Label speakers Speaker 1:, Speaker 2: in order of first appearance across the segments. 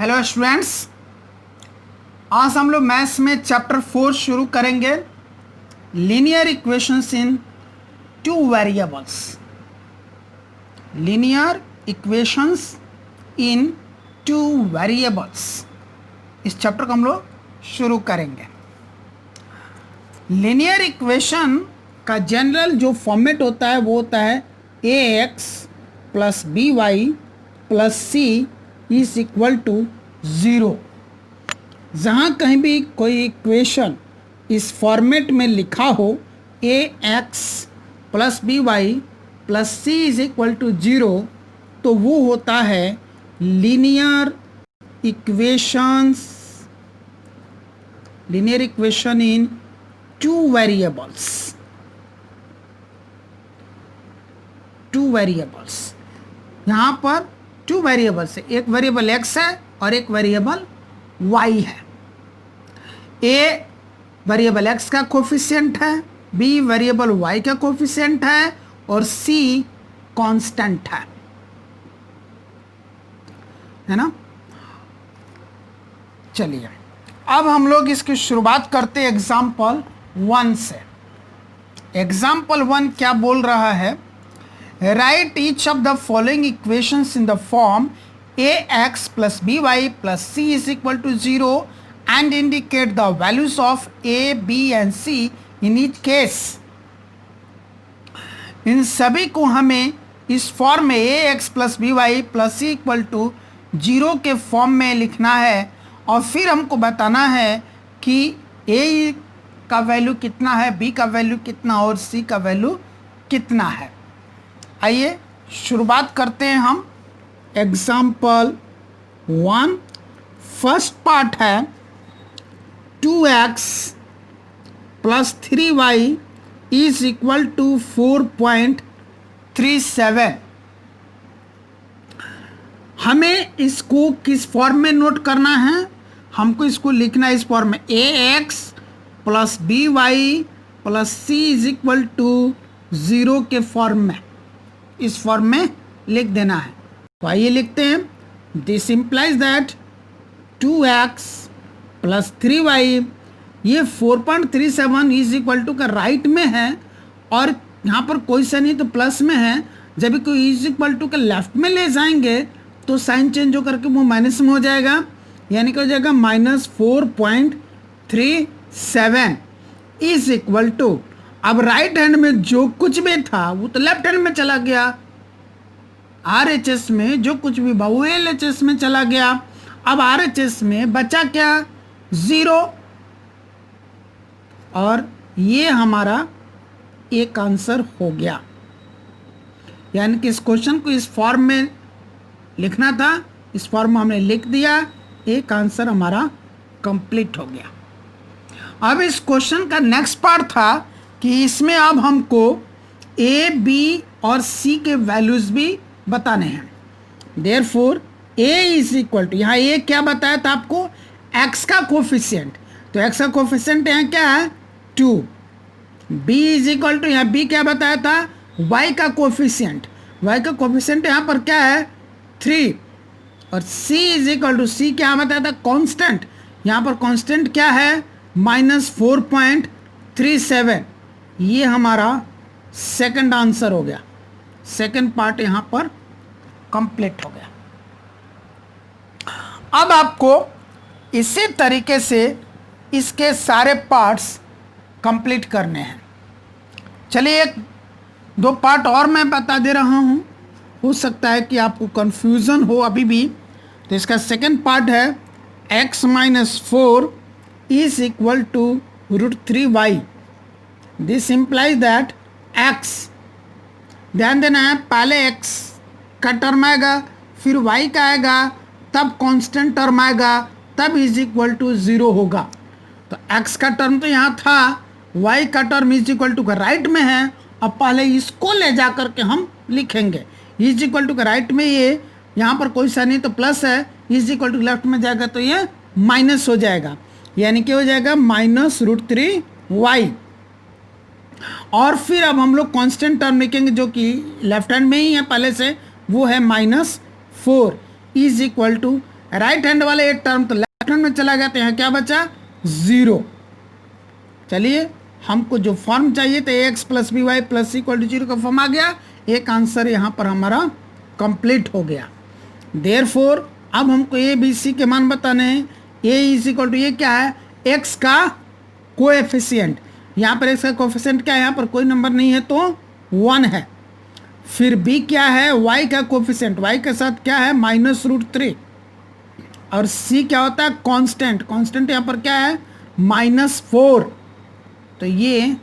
Speaker 1: Hello students, आज हम लोग मैथ्स में चैप्टर 4 शुरू करेंगे। Linear equations in two variables. Linear equations in two variables, इस चैप्टर को हम लोग शुरू करेंगे। लीनियर इक्वेशन का जनरल जो फॉर्मेट होता है वो होता है ax plus B Y plus C is equal to 0। जहाँ कहीं भी कोई इक्वेशन इस फॉर्मेट में लिखा हो ax plus B Y plus C is equal to 0, तो वो होता है linear equations, linear equation in two variables. Two variables, यहाँ पर टू वेरिएबल्स है, एक वेरिएबल x है और एक वेरिएबल y है। a वेरिएबल x का कोफिशिएंट है, b वेरिएबल y का कोफिशिएंट है और c कांस्टेंट है ना। चलिए अब हम लोग इसकी शुरुआत करते हैं एग्जाम्पल 1 से। एग्जाम्पल 1 क्या बोल रहा है? Write each of the following equations in the form ax plus by plus c is equal to 0 and indicate the values of a, b and c in each case। इन सभी को हमें इस form में ax plus by plus c equal to 0 के form में लिखना है और फिर हमको बताना है कि a का वैल्यू कितना है, b का वैल्यू कितना और c का वैल्यू कितना है। आइए शुरुआत करते हैं हम एग्जाम्पल 1। फर्स्ट पार्ट है 2x plus 3y is equal to 4.37। हमें इसको किस फॉर्म में नोट करना है? हमको इसको लिखना है इस फॉर्म में ax plus by plus c is equal to 0 के फॉर्म में, इस फॉर्म में लिख देना है। तो आइए लिखते हैं। This implies that 2x plus 3y, ये 4.37 इज इक्वल टू का राइट में है और यहाँ पर कोई सा नहीं तो प्लस में है। जब कोई इज इक्वल टू का लेफ्ट में ले जाएंगे तो साइन चेंज होकर के वो माइनस में हो जाएगा, यानी कि हो जाएगा -4.37 इज इक्वल टू। अब राइट हैंड में जो कुछ भी था वो तो लेफ्ट हैंड में चला गया, RHS में जो कुछ भी था वो LHS में चला गया। अब RHS में बचा क्या? 0। और ये हमारा एक आंसर हो गया, यानी कि इस क्वेश्चन को इस फॉर्म में लिखना था, इस फॉर्म में हमने लिख दिया, एक आंसर हमारा कंप्लीट हो गया। अब इस क्वेश्चन का नेक्स्ट पार्ट था कि इसमें अब हमको a, b और c के वैल्यूज भी बताने हैं। Therefore a is equal to, यहाँ a क्या बताया था आपको? x का कोफिशिएंट, तो x का कोफिशिएंट यहाँ क्या है? 2। b इज इक्वल टू, यहाँ b क्या बताया था? y का कोफिशिएंट, y का कोफिशिएंट यहाँ पर क्या है? 3। और c is equal to, c क्या बताया था? कांस्टेंट, यहाँ पर कांस्टेंट क्या है? -4.37। ये हमारा सेकंड आंसर हो गया, सेकंड पार्ट यहाँ पर कंप्लीट हो गया। अब आपको इसी तरीके से इसके सारे पार्ट्स कंप्लीट करने हैं। चलिए एक दो पार्ट और मैं बता दे रहा हूँ, हो सकता है कि आपको कंफ्यूजन हो अभी भी। तो इसका सेकंड पार्ट है x minus 4 is equal to √3y। This implies that x, ध्यान देना है, पहले x का टर्म आएगा, फिर y का आएगा, तब कांस्टेंट टर्म आएगा, तब इज इक्वल टू 0 होगा। तो x का टर्म तो यहाँ था, y का टर्म इज इक्वल टू का राइट में है। अब पहले इसको ले जा करके हम लिखेंगे, इज इक्वल टू का राइट में, ये यहाँ पर कोई सा नहीं तो प्लस है, इज इक्वल टू लेफ्ट में जाएगा तो ये माइनस हो जाएगा, यानी कि हो जाएगा -√3y। और फिर अब हम लोग कांस्टेंट टर्म लिखेंगे जो कि लेफ्ट हैंड में ही है पहले से, वो है -4 is equal to right hand वाले एक टर्म तो लेफ्ट हैंड में चला गया, तो यहाँ क्या बचा 0। चलिए हमको जो फॉर्म चाहिए तो ax plus B Y plus C equal to 0 का फॉर्म आ गया। एक आंसर यहाँ पर हमारा कंप्लीट हो गया। देयरफॉर अब हमको ए बी सी के मान बताने हैं। ए इज इक्वल टू, ये क्या है, x का कोएफिशिएंट। यहाँ पर x का कोएफिशिएंट क्या है, यहाँ पर कोई नंबर नहीं है तो 1 है। फिर b क्या है, y का कोएफिशिएंट, y के साथ क्या है -√3। और c क्या होता है, कांस्टेंट। कांस्टेंट यहाँ पर क्या है -4। तो ये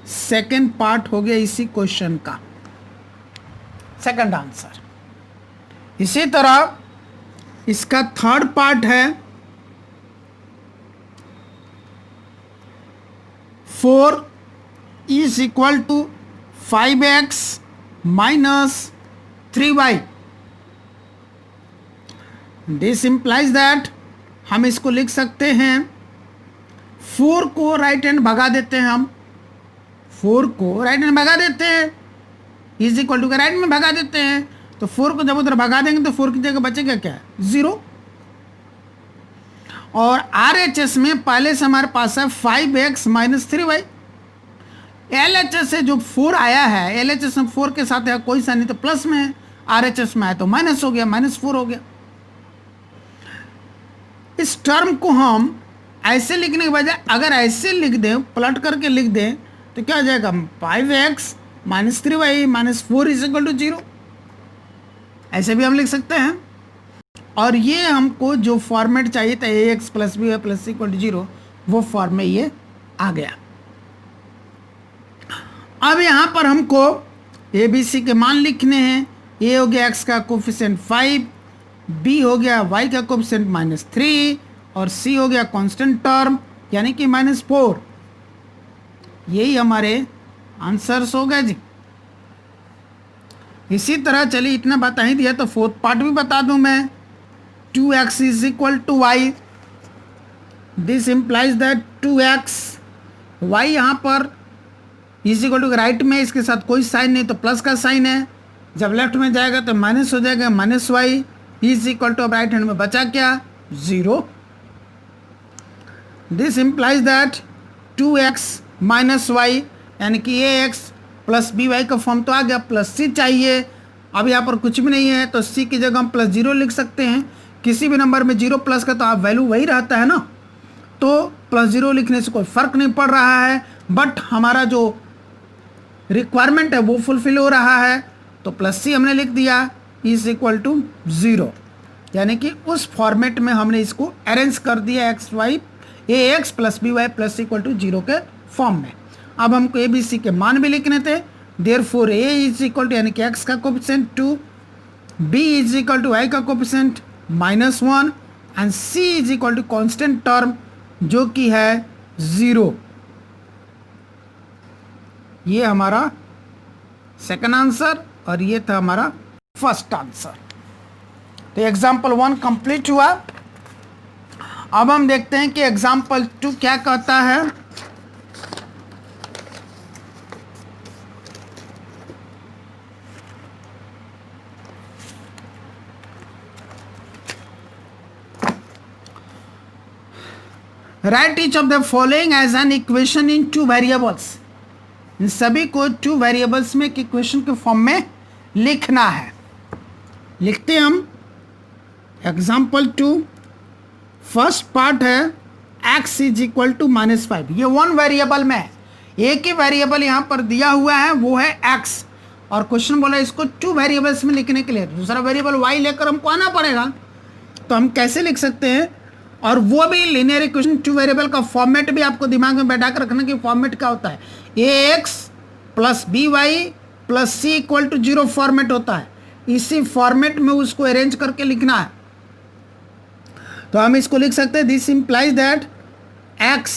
Speaker 1: सेकंड पार्ट हो गया इसी क्वेश्चन का, सेकंड आंसर। इसी तरह इसका थर्ड पार्ट है 4 is equal to 5x minus 3y। This implies that हम इसको लिख सकते हैं, 4 को राइट हैंड भगा देते हैं, हम 4 को राइट हैंड भगा देते हैं, इज इक्वल टू का राइट में भगा देते हैं। तो 4 को जब उधर भगा देंगे तो 4 की जगह बचेगा क्या, 0। और RHS में पहले से हमारे पास है 5x माइनस 3y। LHS से जो 4 आया है, LHS में 4 के साथ है कोई सा नहीं तो प्लस में है, RHS में आया तो माइनस हो गया, -4 हो गया। इस टर्म को हम ऐसे लिखने के बजाय अगर ऐसे लिख दें, पलट करके लिख दें तो क्या हो जाएगा, 5x minus 3y minus 4 is equal to 0। ऐसे भी हम लिख सकते हैं। और ये हमको जो फॉर्मेट चाहिए था ax plus B Y plus C equal to 0, वो फॉर्म में ये आ गया। अब यहाँ पर हमको ए बी सी के मान लिखने हैं। ए हो गया x का कोफिशिएंट 5, b हो गया y का कोफिशिएंट -3 और c हो गया कांस्टेंट टर्म यानी कि -4। यही हमारे आंसर्स हो गए जी। इसी तरह चलिए इतना बता ही दिया तो फोर्थ पार्ट भी बता दूं मैं। 2x is equal to y, this implies that 2x, y यहाँ पर इज इक्वल टू राइट में इसके साथ कोई साइन नहीं तो प्लस का साइन है, जब लेफ्ट में जाएगा तो माइनस हो जाएगा, -y इज इक्वल टू, अब राइट हैंड में बचा क्या, 0। This implies that 2x minus y यानी कि ax प्लस बी वाई का फॉर्म तो आ गया, प्लस c चाहिए। अब यहाँ पर कुछ भी नहीं है तो c की जगह हम +0 लिख सकते हैं। किसी भी नंबर में 0 प्लस का तो आप वैल्यू वही रहता है ना, तो +0 लिखने से कोई फ़र्क नहीं पड़ रहा है, बट हमारा जो रिक्वायरमेंट है वो फुलफिल हो रहा है। तो +c हमने लिख दिया इज इक्वल टू 0, यानी कि उस फॉर्मेट में हमने इसको अरेंज कर दिया ax plus B Y plus equal to 0 के फॉर्म में। अब हमको ए बी सी के मान भी लिखने थे। Therefore a is equal to यानी कि x का coefficient 2, b is equal to y का coefficient -1 and c is equal to constant term जो कि है 0। ये हमारा सेकंड आंसर और ये था हमारा फर्स्ट आंसर। तो एग्जाम्पल 1 कंप्लीट हुआ। अब हम देखते हैं कि एग्जाम्पल 2 क्या कहता है। Write each of the following as an equation in 2 variables. इन सभी को 2 वेरिएबल्स में एक इक्वेशन के फॉर्म में लिखना है। लिखते हैं हम एग्जाम्पल 2। फर्स्ट पार्ट है x इज इक्वल टू -5। ये 1 वेरिएबल में है, एक ही वेरिएबल यहाँ पर दिया हुआ है वो है x, और क्वेश्चन बोला इसको 2 वेरिएबल्स में लिखने के लिए दूसरा वेरिएबल y लेकर हमको आना पड़ेगा। तो हम कैसे लिख सकते हैं, और वो भी लीनियर इक्वेशन 2 वेरिएबल का फॉर्मेट भी आपको दिमाग में बैठा कर रखना कि फॉर्मेट क्या होता है। ax plus B Y plus C equal to 0 format होता है। इसी फॉर्मेट में उसको अरेंज करके लिखना है। तो हम इसको लिख सकते हैं दिस इंप्लाइज दैट x,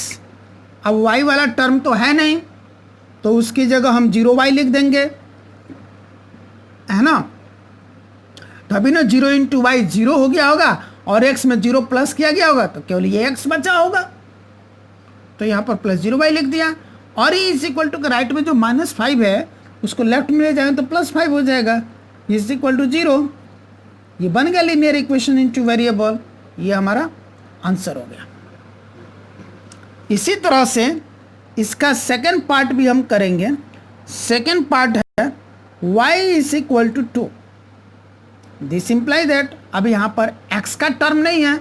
Speaker 1: अब y वाला टर्म तो है नहीं तो उसकी जगह हम 0y लिख देंगे, है ना। तो अभी ना 0 इंटू वाई 0 हो गया होगा और x में 0 प्लस किया गया होगा तो केवल ये x बचा होगा। तो यहाँ पर +0y लिख दिया। और ये इज इक्वल टू राइट में जो -5 है उसको लेफ्ट में ले जाएंगे तो +5 हो जाएगा, इज इक्वल टू 0। ये बन गया लीनियर इक्वेशन इन 2 वेरिएबल। ये हमारा आंसर हो गया। इसी तरह से इसका सेकंड पार्ट भी हम करेंगे। सेकंड पार्ट है y is equal to 2। This imply that अब यहाँ पर x का टर्म नहीं है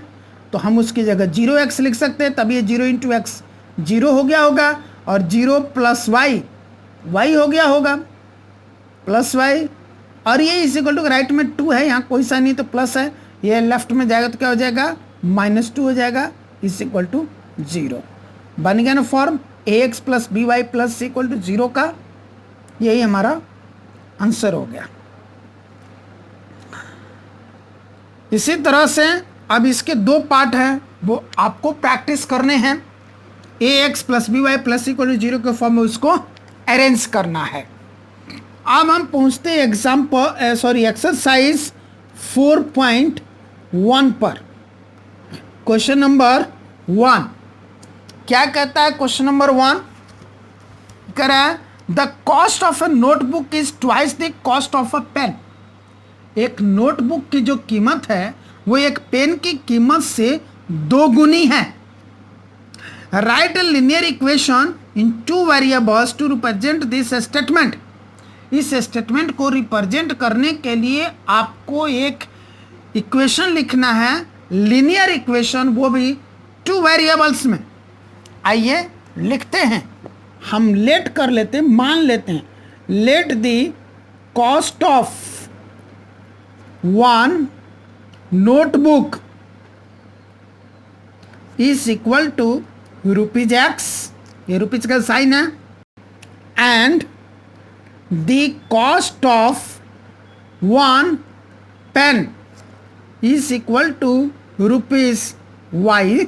Speaker 1: तो हम उसकी जगह 0x लिख सकते हैं, तब ये 0 इंटू एक्स 0 हो गया होगा, और 0 प्लस y y हो गया होगा प्लस y, और ये इज इक्वल टू राइट में 2 है, यहाँ कोई सा नहीं तो प्लस है, ये लेफ्ट में जाएगा तो क्या हो जाएगा -2 हो जाएगा, इज इक्वल टू 0। बन गया ना form ax plus B Y plus equal to 0 का। यही हमारा आंसर हो गया। इसी तरह से अब इसके दो पार्ट हैं, वो आपको प्रैक्टिस करने हैं। ax plus B Y plus equal to 0 के फॉर्म में उसको अरेंज करना है। अब हम पहुंचते हैं एक्सरसाइज 4.1 पर। क्वेश्चन नंबर 1 क्या कहता है? क्वेश्चन नंबर 1 कह रहा है the cost of a notebook is twice the cost of a pen. एक नोटबुक की जो कीमत है वो एक पेन की कीमत से 2 गुनी है। Write a linear equation in 2 variables to represent this statement. इस स्टेटमेंट को रिप्रेजेंट करने के लिए आपको एक इक्वेशन लिखना है, लिनियर इक्वेशन, वो भी 2 वेरिएबल्स में। आइए लिखते हैं, हम लेट कर लेते हैं, मान लेते हैं let the cost of 1 notebook is equal to ₹x, ये रुपीज का साइन है, and the cost of 1 pen is equal to ₹y।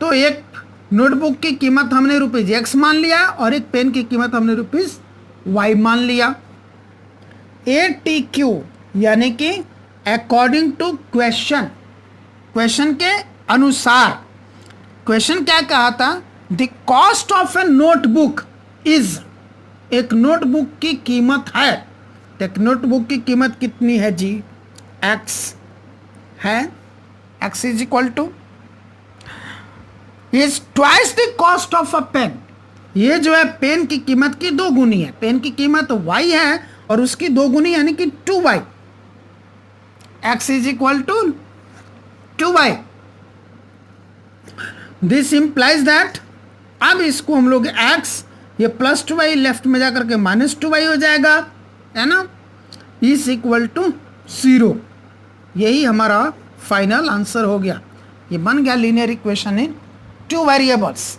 Speaker 1: तो एक नोटबुक की कीमत हमने ₹x मान लिया और एक पेन की कीमत हमने ₹y मान लिया। ATQ यानी कि अकॉर्डिंग टू क्वेश्चन, क्वेश्चन के अनुसार। क्वेश्चन क्या कहा था? The cost of a notebook is, एक नोटबुक की कीमत है, तो एक नोटबुक की कीमत कितनी है जी? x है, x is equal to is twice the cost of a pen. ये जो है पेन की कीमत की 2 गुनी है। पेन की कीमत y है और उसकी 2 गुनी यानी कि 2y। x is equal to 2y। This implies that, अब इसको हम लोग x, ये प्लस 2y लेफ्ट में जाकर के -2y हो जाएगा, है ना, इज इक्वल टू 0। यही हमारा फाइनल आंसर हो गया। ये बन गया linear equation in 2 variables.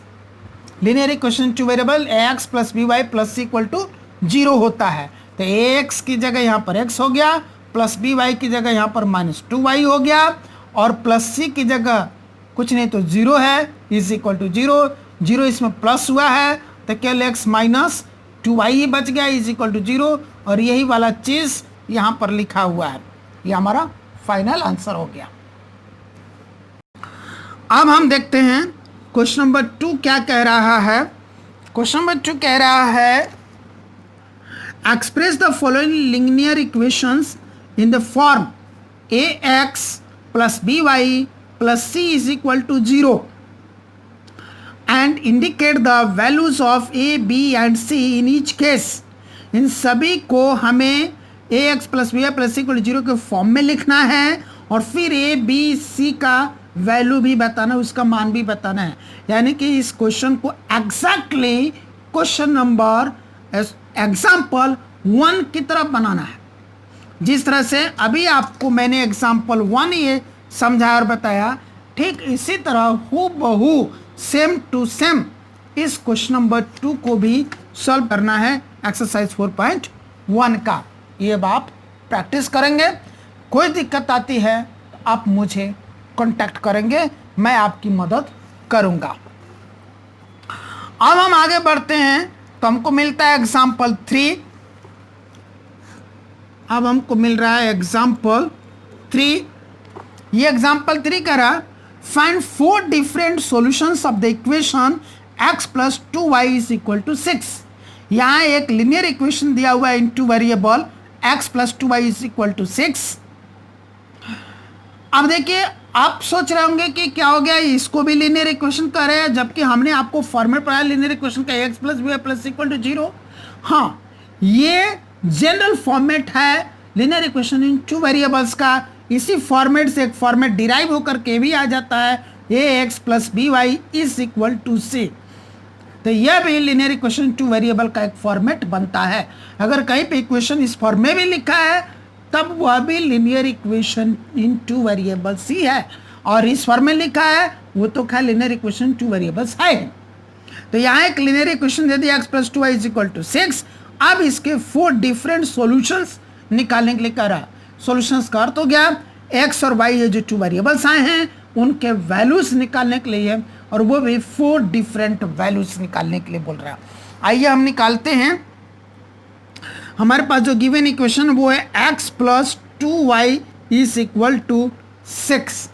Speaker 1: Linear equation 2 variable ax plus B Y plus equal to 0 होता है, तो ax की जगह यहाँ पर x हो गया, प्लस बी वाई की जगह यहाँ पर -2y हो गया, और प्लस c की जगह कुछ नहीं तो 0 है, इज इक्वल टू 0। 0 इसमें प्लस हुआ है तो केवल x माइनस 2y ही बच गया, इज इक्वल टू 0, और यही वाला चीज़ यहाँ पर लिखा हुआ है। ये हमारा फाइनल आंसर हो गया। अब हम देखते हैं क्वेश्चन नंबर 2 क्या कह रहा है। क्वेश्चन नंबर 2 कह रहा है express the following linear equations in the form ax plus B Y plus C is equal to 0 and indicate the values of a, b and c in each case. इन सभी को हमें ax plus B Y plus C equal to 0 के form में लिखना है, और फिर a, b, c का वैल्यू भी बताना, उसका मान भी बताना है। यानी कि इस क्वेश्चन को एग्जैक्टली क्वेश्चन नंबर एग्जाम्पल 1 की तरफ बनाना है। जिस तरह से अभी आपको मैंने एग्जाम्पल 1 ये समझाया और बताया, ठीक इसी तरह हूबहू सेम टू सेम इस क्वेश्चन नंबर 2 को भी सॉल्व करना है एक्सरसाइज 4.1 का। ये अब आप प्रैक्टिस करेंगे। कोई दिक्कत आती है तो आप मुझे कांटेक्ट करेंगे, मैं आपकी मदद करूंगा। अब हम आगे बढ़ते हैं तो हमको मिलता है एग्जाम्पल 3। अब हमको मिल रहा है एग्जाम्पल 3। ये एग्जाम्पल 3 कह रहा find 4 different solutions of the equation x plus 2y is equal to 6। यहाँ एक लिनियर इक्वेशन दिया हुआ है in 2 variable x plus 2y is equal to 6। अब देखिए, आप सोच रहे होंगे कि क्या हो गया, इसको भी लीनियर इक्वेशन कर रहे हैं, जबकि हमने आपको फॉर्मेट पढ़ाया लीनियर इक्वेशन का x plus b plus equal to 0। हाँ, ये जनरल फॉर्मेट है linear equation in two variables का। इसी फॉर्मेट से एक फॉर्मेट डिराइव होकर के भी आ जाता है, ax plus B Y is equal to C. तो यह भी लीनियर इक्वेशन टू वेरिएबल का एक फॉर्मेट बनता है। अगर कहीं पे इक्वेशन इस फॉर्म में भी लिखा है तब वह भी linear equation in two variables ही है, और इस फॉर्म में लिखा है वो तो क्या लीनियर इक्वेशन टू वेरिएबल्स है। तो यहाँ एक लीनियर इक्वेशन दे दिया x plus two y is equal to 6। अब इसके 4 डिफरेंट सॉल्यूशंस निकालने के लिए कह रहा है। सॉल्यूशंस का अर्थ हो गया x और y ये जो 2 वेरिएबल्स आए हैं उनके वैल्यूज निकालने के लिए, और वो भी 4 डिफरेंट वैल्यूज निकालने के लिए बोल रहा है। आइए हम निकालते हैं। हमारे पास जो गिवन इक्वेशन वो है x plus 2y is equal to 6।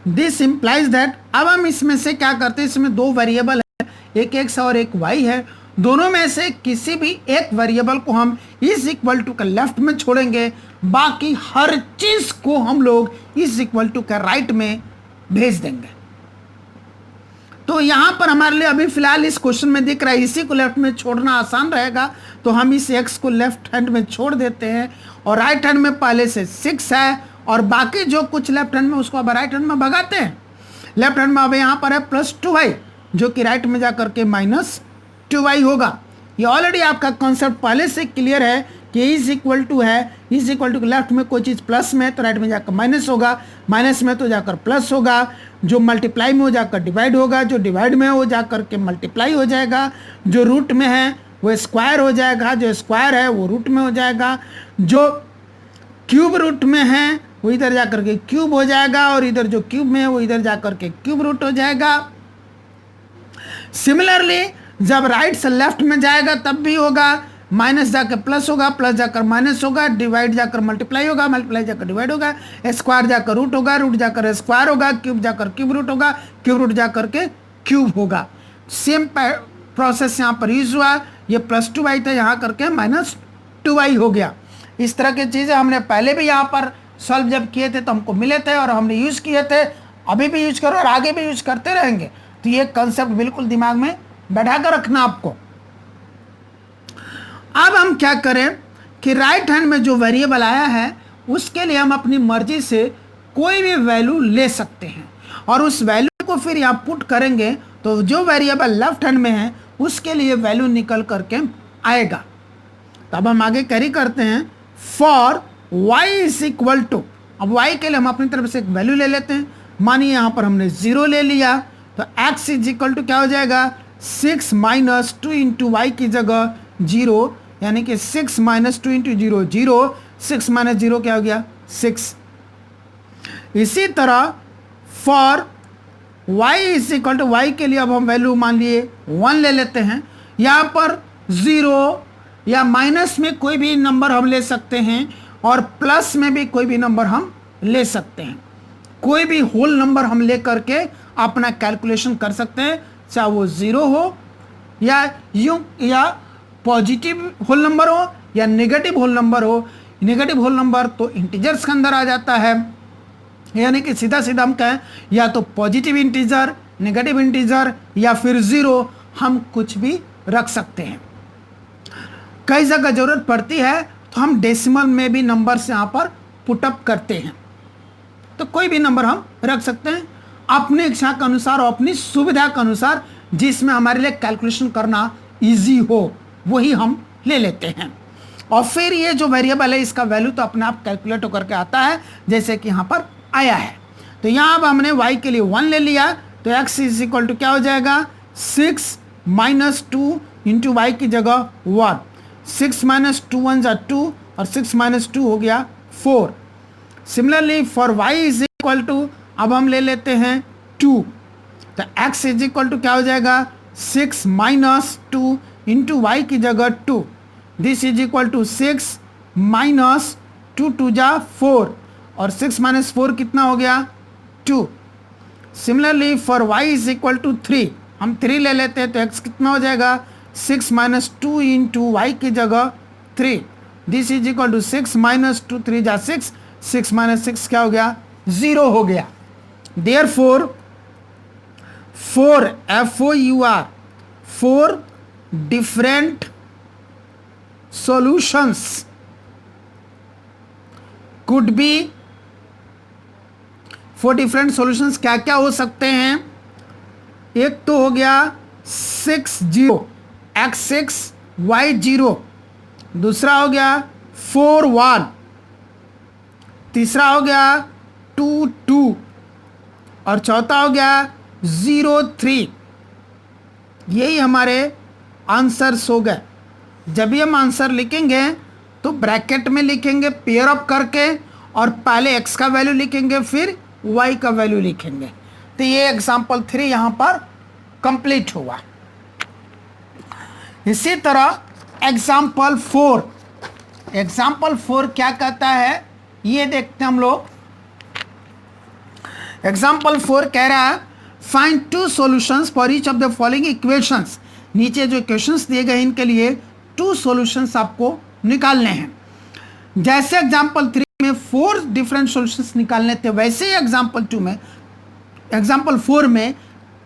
Speaker 1: This implies that, अब हम इसमें से क्या करते हैं, इसमें 2 वेरिएबल है, एक x और एक y है। दोनों में से किसी भी एक वेरिएबल को हम इज इक्वल टू का लेफ्ट में छोड़ेंगे, बाकी हर चीज को हम लोग इज इक्वल टू का राइट में भेज देंगे। तो यहां पर हमारे लिए अभी फिलहाल इस क्वेश्चन में दिख रहा है इसी को लेफ्ट में छोड़ना आसान रहेगा, तो हम इस x को लेफ्ट हैंड में छोड़ देते हैं, और राइट हैंड में पहले से 6 है, और बाकी जो कुछ लेफ्ट हैंड में उसको अब राइट हैंड में भगाते हैं। लेफ्ट हैंड में अब यहाँ पर है प्लस 2y, जो कि राइट में जाकर के माइनस 2y होगा। ये ऑलरेडी आपका कॉन्सेप्ट पहले से क्लियर है कि इज इक्वल टू है, इज इक्वल टू लेफ्ट में कोई चीज़ प्लस में है तो राइट में जाकर माइनस होगा, माइनस में तो जाकर प्लस होगा, जो मल्टीप्लाई में हो जाकर डिवाइड होगा, जो डिवाइड में हो जाकर के मल्टीप्लाई हो जाएगा, जो रूट में है वो स्क्वायर हो जाएगा, जो स्क्वायर है वो रूट में हो जाएगा, जो क्यूब रूट में है वो इधर जाकर के क्यूब हो जाएगा, और इधर जो क्यूब में है वो इधर जाकर के क्यूब रूट हो जाएगा। सिमिलरली जब राइट से लेफ्ट में जाएगा तब भी होगा, माइनस जाकर प्लस होगा, प्लस जाकर माइनस होगा, डिवाइड जाकर मल्टीप्लाई होगा, मल्टीप्लाई जाकर डिवाइड होगा, स्क्वायर जाकर रूट होगा, रूट जाकर स्क्वायर होगा, क्यूब जाकर क्यूब रूट होगा, क्यूब रूट जाकर के क्यूब होगा। सेम प्रोसेस यहाँ पर यूज हुआ। ये प्लस 2y था, यहाँ करके माइनस 2y हो गया। इस तरह की चीज़ें हमने पहले भी यहाँ पर सॉल्व जब किए थे तो हमको मिले थे और हमने यूज़ किए थे, अभी भी यूज करो और आगे भी यूज करते रहेंगे। तो ये कंसेप्ट बिल्कुल दिमाग में बैठा कर रखना आपको। अब हम क्या करें कि राइट हैंड में जो वेरिएबल आया है उसके लिए हम अपनी मर्जी से कोई भी वैल्यू ले सकते हैं, और उस वैल्यू को फिर यहाँ पुट करेंगे तो जो वेरिएबल लेफ्ट हैंड में है उसके लिए वैल्यू निकल करके आएगा। तब हम आगे कैरी करते हैं for y is equal to, अब y के लिए हम अपनी तरफ से एक वैल्यू ले लेते हैं। मानिए यहाँ पर हमने 0 ले लिया तो x इज इक्वल टू क्या हो जाएगा 6 माइनस 2 इंटू वाई की जगह 0, यानी कि 6 माइनस 2 इंटू 0 0, 6 माइनस 0 क्या हो गया 6। इसी तरह for y is equal to y के लिए अब हम वैल्यू मान लिए 1 ले लेते हैं। यहाँ पर 0 या माइनस में कोई भी नंबर हम ले सकते हैं और प्लस में भी कोई भी नंबर हम ले सकते हैं। कोई भी होल नंबर हम ले करके अपना कैलकुलेशन कर सकते हैं, चाहे वो 0 हो या पॉजिटिव होल नंबर हो या नेगेटिव होल नंबर हो। नेगेटिव होल नंबर तो इंटीजर्स के अंदर आ जाता है, यानी कि सीधा सीधा हम कहें या तो पॉजिटिव इंटीजर, नेगेटिव इंटीजर या फिर 0, हम कुछ भी रख सकते हैं। कई जगह ज़रूरत पड़ती है तो हम डेसिमल में भी नंबर से यहाँ पर पुटअप करते हैं, तो कोई भी नंबर हम रख सकते हैं अपनी इच्छा के अनुसार और अपनी सुविधा के अनुसार, जिसमें हमारे लिए कैलकुलेशन करना इजी हो वही हम ले लेते हैं। और फिर ये जो वेरिएबल है इसका वैल्यू तो अपने आप कैलकुलेट होकर के आता है, जैसे कि यहाँ पर आया है। तो यहाँ अब हमने y के लिए 1 ले लिया तो x इज इक्वल टू क्या हो जाएगा 6 माइनस 2 इंटू वाई की जगह 1, 6 माइनस 2 1 जा 2 और 6 माइनस 2 हो गया 4। Similarly for y is equal to अब हम ले लेते हैं 2, तो x इज इक्वल टू क्या हो जाएगा 6 माइनस 2 इंटू वाई की जगह 2, this is equal to 6 minus 2 2 जा 4 और 6 माइनस 4 कितना हो गया 2। Similarly for y is equal to 3, हम 3 ले लेते हैं तो x कितना हो जाएगा 6 माइनस 2 इंटू वाई की जगह 3, this is equal to 6 minus 2 3 जा 6, 6 माइनस 6 क्या हो गया 0 हो गया। Therefore 4 FOUR 4 different solutions could be, 4 different solutions क्या क्या हो सकते हैं? एक तो हो गया 6 x6 y0, दूसरा हो गया 4 1, तीसरा हो गया 2 2 और चौथा हो गया 0 3। यही हमारे आंसर्स हो गए। जब भी हम आंसर लिखेंगे तो ब्रैकेट में लिखेंगे पेयर अप करके, और पहले x का वैल्यू लिखेंगे फिर y का वैल्यू लिखेंगे। तो ये एग्जाम्पल 3 यहाँ पर कंप्लीट हुआ। इसी तरह एग्जाम्पल 4 क्या कहता है ये देखते हैं हम लोग। एग्जाम्पल 4 कह रहा है find 2 solutions for each of the following equations. नीचे जो इक्वेशंस दिए गए इनके लिए 2 सॉल्यूशंस आपको निकालने हैं। जैसे एग्जाम्पल 3 में 4 डिफरेंट सॉल्यूशंस निकालने थे, वैसे ही एग्जाम्पल 4 में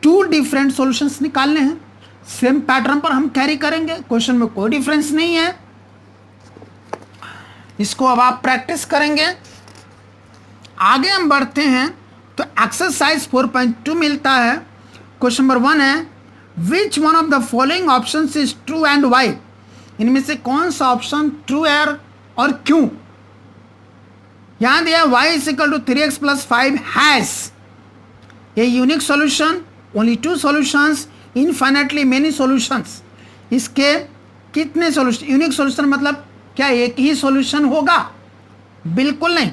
Speaker 1: 2 डिफरेंट सॉल्यूशंस निकालने हैं। सेम पैटर्न पर हम कैरी करेंगे, क्वेश्चन में कोई डिफरेंस नहीं है। इसको अब आप प्रैक्टिस करेंगे। आगे हम बढ़ते हैं तो एक्सरसाइज 4.2 मिलता है। क्वेश्चन नंबर 1 है which one of the following options is true and y. इनमें से कौन सा ऑप्शन ट्रू है और क्यों? यहां दिया y is equal to 3x plus 5 has a unique solution, only 2 solutions, infinitely many solutions. इसके कितने सॉल्यूशन? यूनिक सॉल्यूशन मतलब क्या एक ही सॉल्यूशन होगा? बिल्कुल नहीं।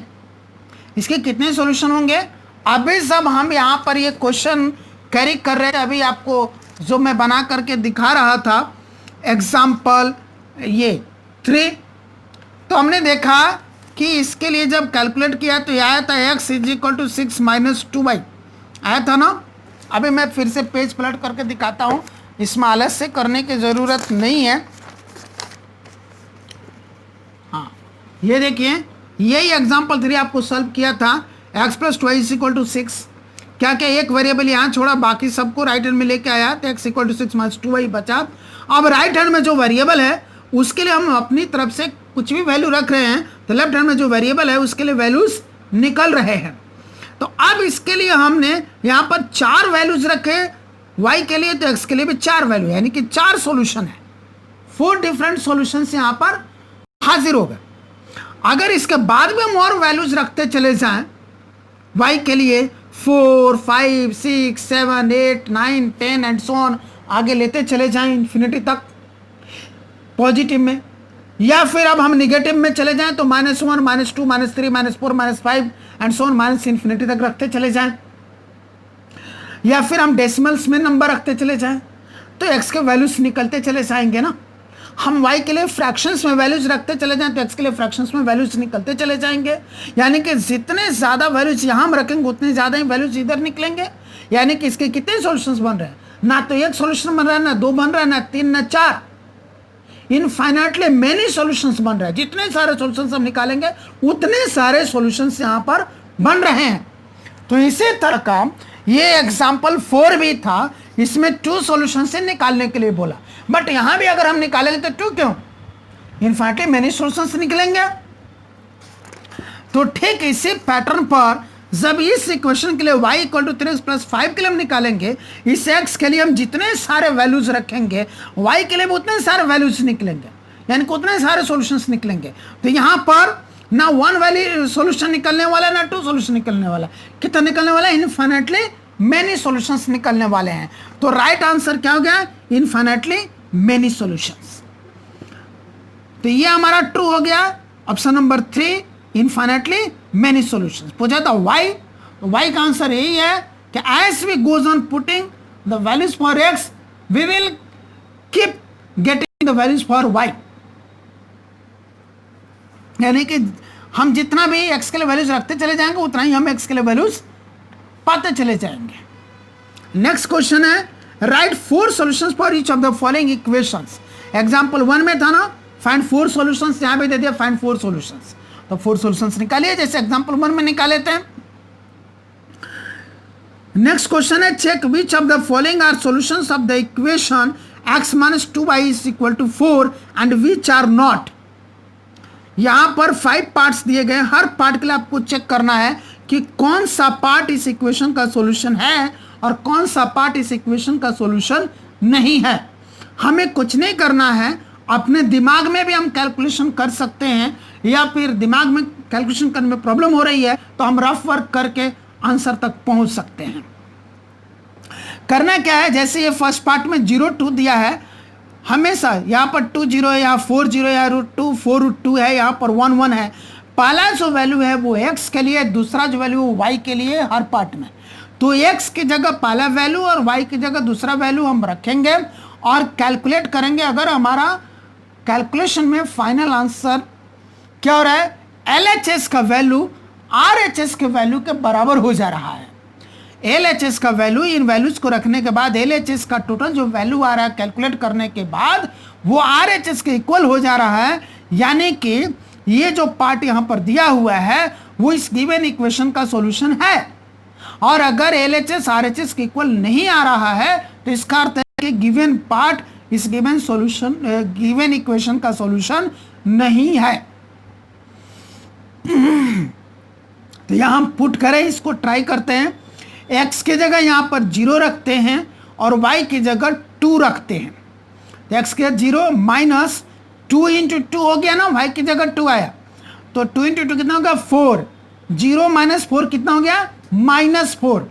Speaker 1: इसके कितने सॉल्यूशन होंगे? अभी सब हम यहाँ पर ये क्वेश्चन कैरी कर रहे थे। अभी आपको जो मैं बना करके दिखा रहा था एग्जाम्पल ये 3, तो हमने देखा कि इसके लिए जब कैलकुलेट किया तो यह आया था x is equal to 6 minus 2y आया था ना। अभी मैं फिर से पेज पलट करके दिखाता हूँ, इसमें आलस से करने की ज़रूरत नहीं है। हाँ, ये देखिए यही एग्जाम्पल 3 आपको सॉल्व किया था। x plus 2y is equal to 6, क्या क्या एक वेरिएबल यहाँ छोड़ा, बाकी सबको राइट हैंड में लेके आया तो x equal to 6 minus 2y बचा। अब राइट हैंड में जो वेरिएबल है उसके लिए हम अपनी तरफ से कुछ भी वैल्यू रख रहे हैं, तो लेफ्ट हैंड में जो वेरिएबल है उसके लिए वैल्यूज निकल रहे हैं। तो अब इसके लिए हमने यहाँ पर 4 वैल्यूज रखे y के लिए, तो x के लिए भी 4 वैल्यू, यानी कि 4 सॉल्यूशन है। 4 डिफरेंट सॉल्यूशंस यहाँ पर हाजिर हो गए। अगर इसके बाद भी हम और वैल्यूज रखते चले जाएं y के लिए 4 5 6 7 8 9 10 एंड सो ऑन, आगे लेते चले जाएं इन्फिनिटी तक पॉजिटिव में, या फिर अब हम निगेटिव में चले जाएं तो -1 -2 -3 -4 -5 and so on minus infinity तक रखते चले जाएं, या फिर हम डेसिमल्स में नंबर रखते चले जाएं, तो x के वैल्यूज निकलते चले जाएंगे ना। हम y के लिए फ्रैक्शंस में वैल्यूज रखते चले जाएं तो x के लिए फ्रैक्शंस में वैल्यूज निकलते चले जाएंगे। यानी कि जितने ज़्यादा वैल्यूज यहाँ हम रखेंगे उतने ज़्यादा ही वैल्यूज इधर निकलेंगे। यानी कि इसके कितने सॉल्यूशंस बन रहे हैं? ना तो एक सॉल्यूशन बन रहा है, ना 2 बन रहा है, ना 3 ना 4, इनफाइनाइटली मेनी सॉल्यूशंस बन रहे हैं। जितने सारे सॉल्यूशंस हम निकालेंगे उतने सारे सॉल्यूशंस यहाँ पर बन रहे हैं। तो इसी तरह का ये एग्जाम्पल 4 भी था, इसमें 2 सॉल्यूशन से निकालने के लिए बोला, बट यहाँ भी अगर हम निकालेंगे तो 2 क्यों? इनफाइनाइटली मेनी सॉल्यूशंस निकलेंगे। तो ठीक इसी पैटर्न पर जब इस इक्वेशन के लिए y equal to 3x plus 5 के लिए हम निकालेंगे, इस x के लिए हम जितने सारे वैल्यूज रखेंगे y के लिए भी उतने सारे वैल्यूज निकलेंगे, यानी कि उतने सारे सॉल्यूशंस निकलेंगे। तो यहाँ पर ना 1 वैल्यू सॉल्यूशन निकलने वाला है, ना 2 सॉल्यूशन निकलने वाला। कितना निकलने वाला है? इनफाइनाइटली मेनी सॉल्यूशंस निकलने वाले हैं। तो राइट आंसर क्या हो गया? Infinitely many solutions. तो ये हमारा ट्रू हो गया, option number 3 infinitely many solutions. पूछा था वाई, तो वाई का आंसर यही है कि as we goes on putting the values for x we will keep getting the values for y. यानी कि हम जितना भी एक्स के लिए वैल्यूज रखते चले जाएंगे उतना ही हम एक्स के लिए वैल्यूज पाते चले जाएंगे। नेक्स्ट क्वेश्चन है right 4 solutions for each of the following equations. Example 1 में था ना फाइंड 4 सॉल्यूशंस, यहां पे दे दिया फाइंड 4 सॉल्यूशंस। तो 4 सॉल्यूशंस निकालिए जैसे एग्जांपल 1 में निकाले थे। नेक्स्ट क्वेश्चन है, check which of the following are solutions of the equation x minus 2y is equal to 4 and which are not. यहां पर 5 पार्ट्स दिए गए, हर पार्ट के लिए आपको चेक करना है कि कौन सा पार्ट इस इक्वेशन का सॉल्यूशन है और कौन सा पार्ट इस इक्वेशन का सॉल्यूशन नहीं है। हमें कुछ नहीं करना है, अपने दिमाग में भी हम कैलकुलेशन कर सकते हैं, या फिर दिमाग में कैलकुलेशन करने में प्रॉब्लम हो रही है तो हम रफ वर्क करके आंसर तक पहुंच सकते हैं। करना क्या है, जैसे ये फर्स्ट पार्ट में 0 2 दिया है, हमेशा यहाँ पर 2 0 है, यहाँ 4 0 है, √2 4√2 है, यहाँ पर 1 1 है। पहला जो वैल्यू है वो x के लिए, दूसरा जो वैल्यू वो y के लिए हर पार्ट में। तो x की जगह पहला वैल्यू और y की जगह दूसरा वैल्यू हम रखेंगे और कैलकुलेट करेंगे। अगर हमारा कैलकुलेशन में फाइनल आंसर क्या हो रहा है, LHS का वैल्यू RHS के वैल्यू के बराबर हो जा रहा है। LHS का वैल्यू, इन वैल्यूज को रखने के बाद LHS का टोटल जो वैल्यू आ रहा है कैलकुलेट करने के बाद वो RHS के इक्वल हो जा रहा है। यानी कि ये जो पार्ट यहाँ पर दिया हुआ है वो इस गिवन इक्वेशन का सॉल्यूशन है। और अगर LHS RHS के इक्वल नहीं आ रहा है तो इसका अर्थ है कि गिवन पार्ट इस गिवन सॉल्यूशन, गिवन इक्वेशन का सॉल्यूशन नहीं है। तो यहां हम पुट करें, इसको ट्राई करते हैं। x की जगह यहां पर 0 रखते हैं और y की जगह 2 रखते हैं। तो x के 0 माइनस 2 इंटू 2 हो गया ना, y की जगह 2 आया तो 2 इंटू 2 कितना हो गया 4, 0 माइनस 4 कितना हो गया -4,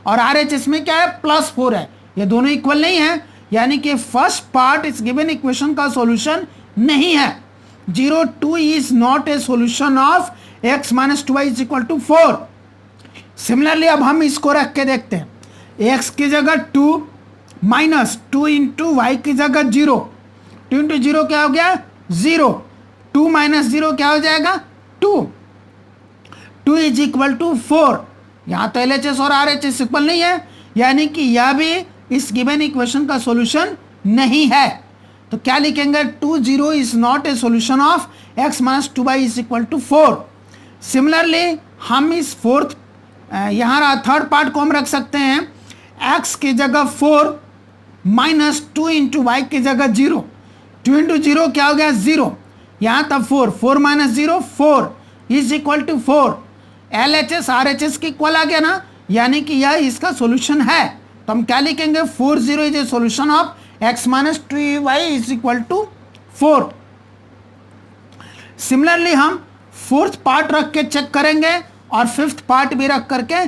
Speaker 1: और RHS में क्या है +4 है। ये दोनों इक्वल नहीं है, यानी कि फर्स्ट पार्ट इस गिवन इक्वेशन का सॉल्यूशन नहीं है। 0 2 is not a solution of x minus 2y is equal to 4। Similarly अब हम इसको रख के देखते हैं, x की जगह 2 माइनस 2 इंटू वाई की जगह 0, 2 इंटू 0 क्या हो गया 0, 2 माइनस 0 क्या हो जाएगा 2, 2 इज इक्वल टू 4। यहाँ तो LHS और RHS इक्वल नहीं है, यानी कि यह भी इस गिवन इक्वेशन का सॉल्यूशन नहीं है। तो क्या लिखेंगे, 2 0 is not a solution of x minus 2y is equal to 4। Similarly हम इस फोर्थ, यहाँ थर्ड पार्ट को हम रख सकते हैं, x की जगह 4 माइनस 2 इंटू वाई की जगह 0, 2 इंटू 0 क्या हो गया 0, यहाँ तब 4, 4 minus 0 4 is equal to 4। LHS RHS की इक्वल आ गया ना, यानी कि यह इसका सॉल्यूशन है। तो हम क्या लिखेंगे, 4 0 is a solution of x minus 2y is equal to 4। Similarly हम फोर्थ पार्ट रख के चेक करेंगे और फिफ्थ पार्ट भी रख करके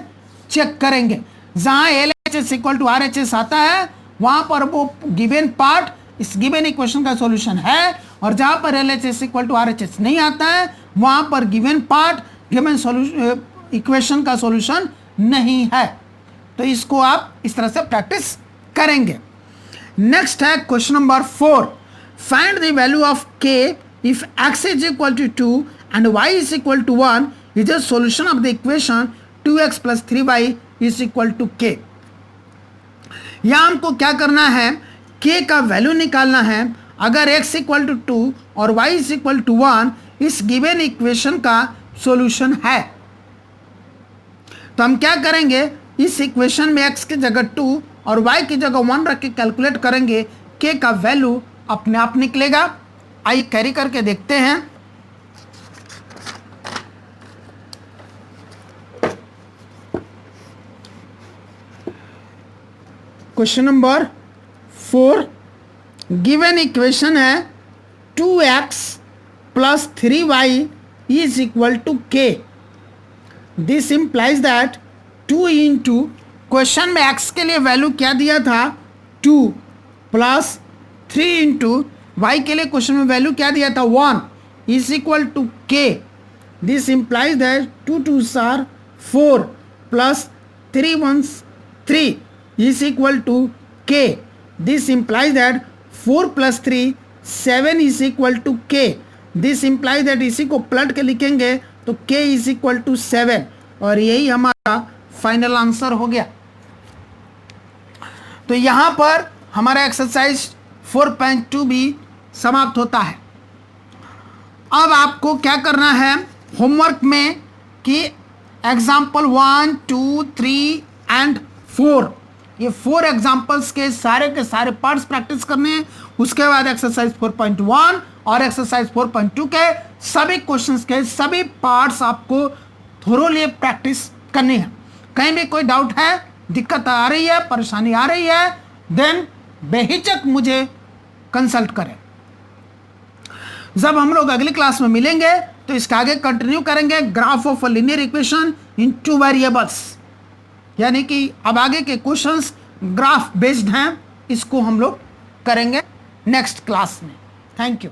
Speaker 1: चेक करेंगे। जहां LHS इक्वल टू RHS आता है वहां पर वो गिवन पार्ट इस गिवन इक्वेशन का सॉल्यूशन है, और जहां पर LHS इक्वल टू RHS नहीं आता है वहां पर given part given solution equation का सॉल्यूशन नहीं है। तो इसको आप इस तरह से प्रैक्टिस करेंगे। नेक्स्ट है question number 4, find the value of k if x is equal to 2 and y is equal to 1 is a solution of the equation 2x plus 3y is equal to k। यहाँ हमको क्या करना है, k का value निकालना है। अगर x equal to 2 और y इज इक्वल टू 1 इस गिवन इक्वेशन का सॉल्यूशन है, तो हम क्या करेंगे, इस इक्वेशन में x की जगह 2 और y की जगह 1 रख के कैलकुलेट करेंगे, k का वैल्यू अपने आप निकलेगा। आइए कैरी करके देखते हैं। क्वेश्चन नंबर 4, गिवन इक्वेशन है 2x plus 3y is equal to k। This implies that 2 into, question में x के लिए वैल्यू क्या दिया था 2 प्लस 3 इंटू y के लिए क्वेश्चन में वैल्यू क्या दिया था 1 is equal to k। This implies that 2 2s are 4 plus 3 1s 3 is equal to k. This implies that 4 plus 3 7 is equal to k. This implies that इसी को पलट के लिखेंगे तो k is equal to 7, और यही हमारा फाइनल आंसर हो गया। तो यहाँ पर हमारा एक्सरसाइज 4.2 भी समाप्त होता है। अब आपको क्या करना है होमवर्क में कि एग्जाम्पल 1 2 3 एंड 4, ये 4 एग्जाम्पल्स के सारे पार्ट्स प्रैक्टिस करने हैं। उसके बाद एक्सरसाइज 4.1 और एक्सरसाइज 4.2 के सभी क्वेश्चंस के सभी पार्ट्स आपको थोरोली प्रैक्टिस करनी है। कहीं भी कोई डाउट है, दिक्कत आ रही है, परेशानी आ रही है, देन बेहिचक मुझे कंसल्ट करें। जब हम लोग अगली क्लास में मिलेंगे तो इसके आगे कंटिन्यू करेंगे graph of a linear equation in 2 variables, यानी कि अब आगे के क्वेश्चंस ग्राफ बेस्ड हैं, इसको हम लोग करेंगे नेक्स्ट क्लास में। Thank you.